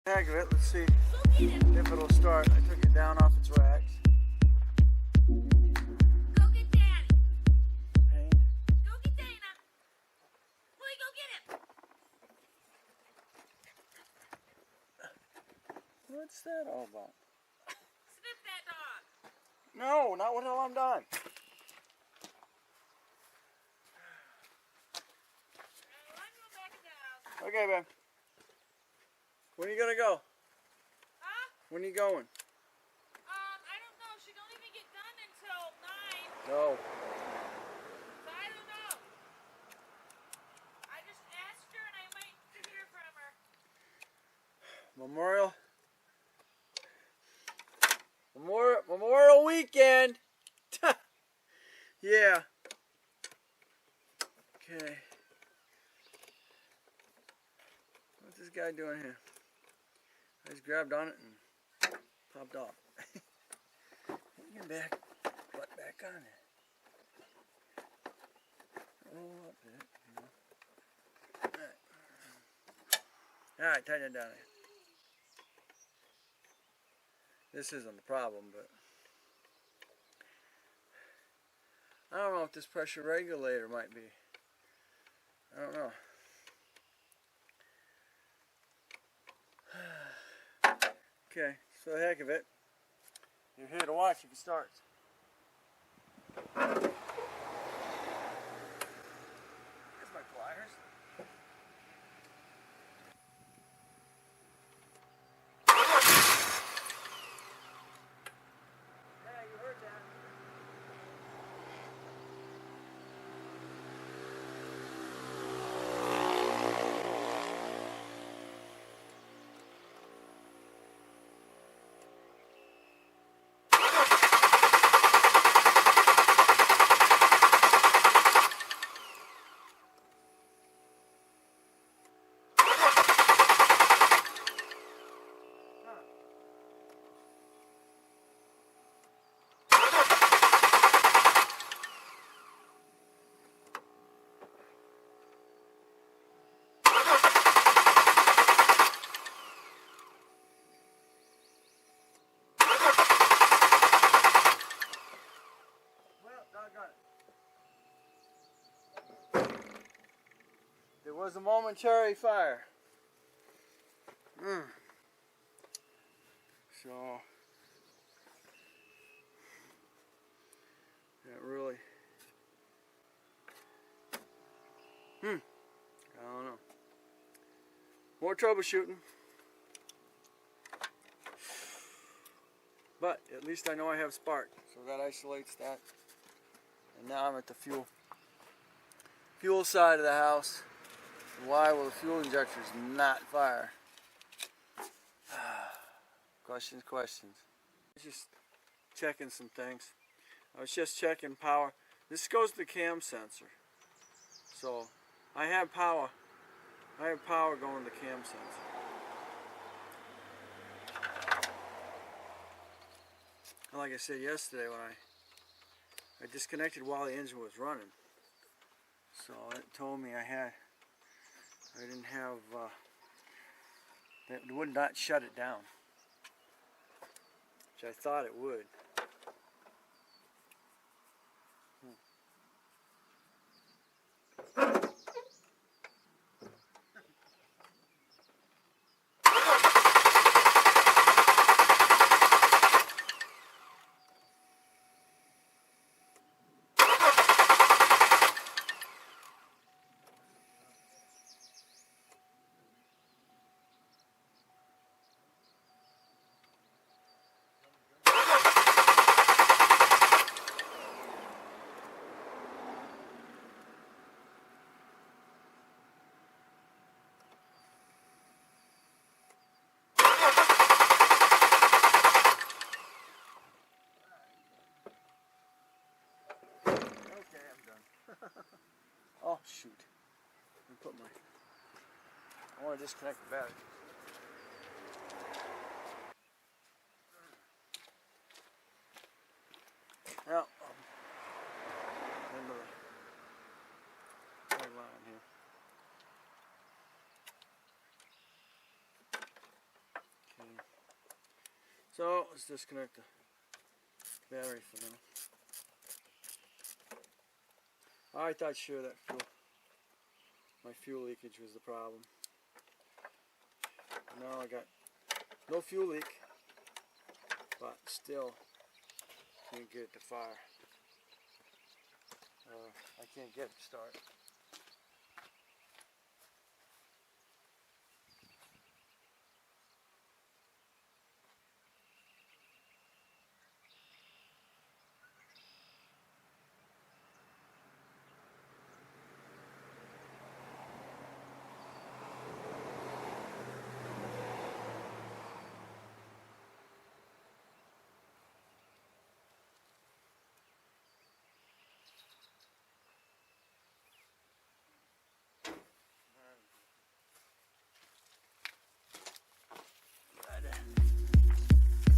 Heck of it, let's see if it'll start. I took it down off its racks. Go get Daddy. Pain. Go get Dana. Willie, go get him. What's that all about? Sniff that dog. No, not until I'm done. I'm going back in the house. Okay, babe. When are you gonna go? Huh? When are you going? I don't know. She don't even get done until 9. No. So I don't know. I just asked her and I might hear from her. Memorial weekend. Yeah. Okay. What's this guy doing here? I just grabbed on it and popped off. Get back, butt back on it. Roll up a bit, you know. Alright, tighten it down there. This isn't the problem, but I don't know if this pressure regulator might be. I don't know. Okay, for the heck of it, you're here to watch if it starts. Here's my pliers. Yeah, you heard that. There was a momentary fire. So, that really, I don't know. More troubleshooting. But at least I know I have spark, so that isolates that. And now I'm at the fuel side of the house. Why will the fuel injectors not fire? Questions. I was just checking some things. I was just checking power. This goes to the cam sensor. So I have power. I have power going to the cam sensor. And like I said yesterday, when I disconnected while the engine was running. So it told me I didn't have, it would not shut it down, which I thought it would. Oh shoot. Let me I want to disconnect the battery. Now, into the plug line here. So let's disconnect the battery for now. I thought sure that my fuel leakage was the problem. Now I got no fuel leak, but still can't get it to fire. I can't get it to start.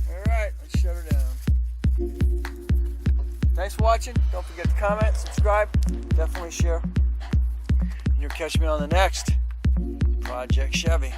Alright, let's shut her down. Thanks for watching. Don't forget to comment, subscribe, definitely share. And you'll catch me on the next Project Chevy.